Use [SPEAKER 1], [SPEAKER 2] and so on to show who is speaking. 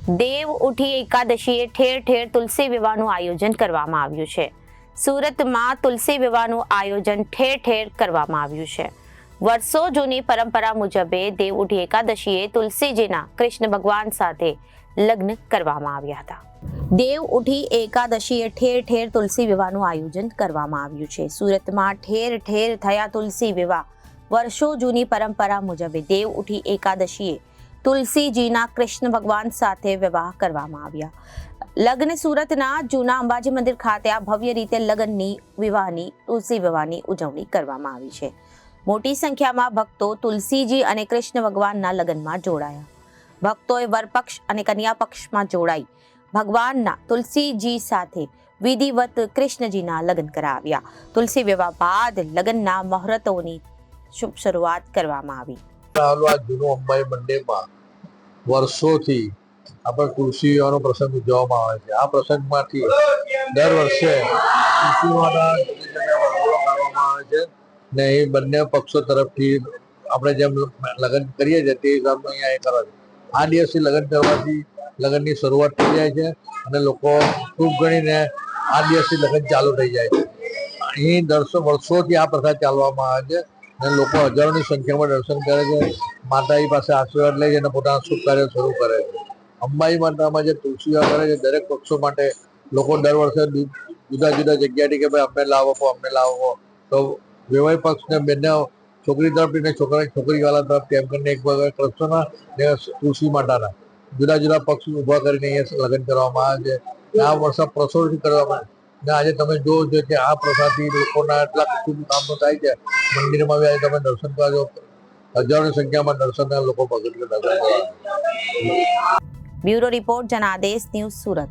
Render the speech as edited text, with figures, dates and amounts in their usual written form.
[SPEAKER 1] દેવ ઉઠી એકાદશીએ ઠેર ઠેર તુલસી વિવાહનું આયોજન કરવામાં આવ્યું છે. સુરતમાં તુલસી વિવાહનું આયોજન ઠેર ઠેર કરવામાં આવ્યું છે. વર્ષો જૂની પરંપરા મુજબે દેવ ઉઠી એકાદશીએ તુલસીજીના કૃષ્ણ ભગવાન સાથે લગ્ન કરવામાં આવ્યા હતા. દેવ ઉઠી એકાદશીએ ઠેર ઠેર તુલસી વિવાહનું આયોજન કરવામાં આવ્યું છે. સુરતમાં ઠેર ઠેર થયા તુલસી વિવાહ. વર્ષો જૂની પરંપરા મુજબે દેવ ઉઠી એકાદશીએ તુલસીજીના કૃષ્ણ ભગવાન સાથે વિવાહ કરવામાં આવ્યા. લગ્ન સુરતના જૂના અંબાજી મંદિર ખાતે આ ભવ્ય રીતે લગ્નની વિવાહની તુલસી વિવાહની ઉજવણી કરવામાં આવી છે. મોટી સંખ્યામાં ભક્તો તુલસીજી અને કૃષ્ણ ભગવાનના લગ્નમાં જોડાયા. ભક્તોએ વરપક્ષ અને કન્યા પક્ષમાં જોડાઈ ભગવાનના તુલસીજી સાથે વિધિવત કૃષ્ણજીના લગ્ન કરાવ્યા. તુલસી વિવાહ બાદ લગ્નના મુહૂર્તોની શુભ શરૂઆત કરવામાં આવી.
[SPEAKER 2] જૂનું અંબાજી મંદિરમાં વર્ષોથી આપણે તુલસી વિવાહનો પ્રસંગ ઉજવવામાં આવે છે. આ પ્રસંગમાંથી દર વર્ષે તુલસી વિવાહના કરવામાં આવે છે ને એ બંને પક્ષો તરફથી આપણે જેમ લગ્ન કરીએ છીએ તે હિસાબનું અહીંયા એ કરે છે. આ દિવસથી લગ્ન કરવાથી લગ્નની શરૂઆત થઈ જાય છે અને લોકો ખૂબ ગણીને આ દિવસથી લગ્ન ચાલુ થઈ જાય છે. અહીં વર્ષોથી આ પ્રથા ચાલવામાં આવે છે અને લોકો હજારોની સંખ્યામાં દર્શન કરે છે, માતાજી પાસે આશીર્વાદ લે છે અને પોતાના શુભ કાર્ય શરૂ કરે છે. અંબાજી માતામાં જે તુલસી વિવાહ કરે છે દરેક પક્ષો માટે લોકો દર વર્ષે જુદા જુદા જગ્યાએથી કે ભાઈ અમને લાવો તો વિવાહ પક્ષને બંને છોકરી તરફથી ને છોકરીવાળા તરફથી એમ કરીને એક કૃષ્ણના ને તુલસી માતાના જુદા જુદા પક્ષ ઊભા કરીને અહીંયા લગ્ન કરવામાં આવે છે. આ વર્ષે પ્રસોથી કરવામાં ને આજે તમે જોવો છો કે આ પ્રથાથી લોકોના એટલા શુભ કામો થાય છે. મંદિરમાં બી આજે તમે દર્શન કરજો, હજારોની સંખ્યામાં દર્શનના લોકો પગથિયે દર્શન કરવા.
[SPEAKER 1] Bureau report Janadesh news Surat.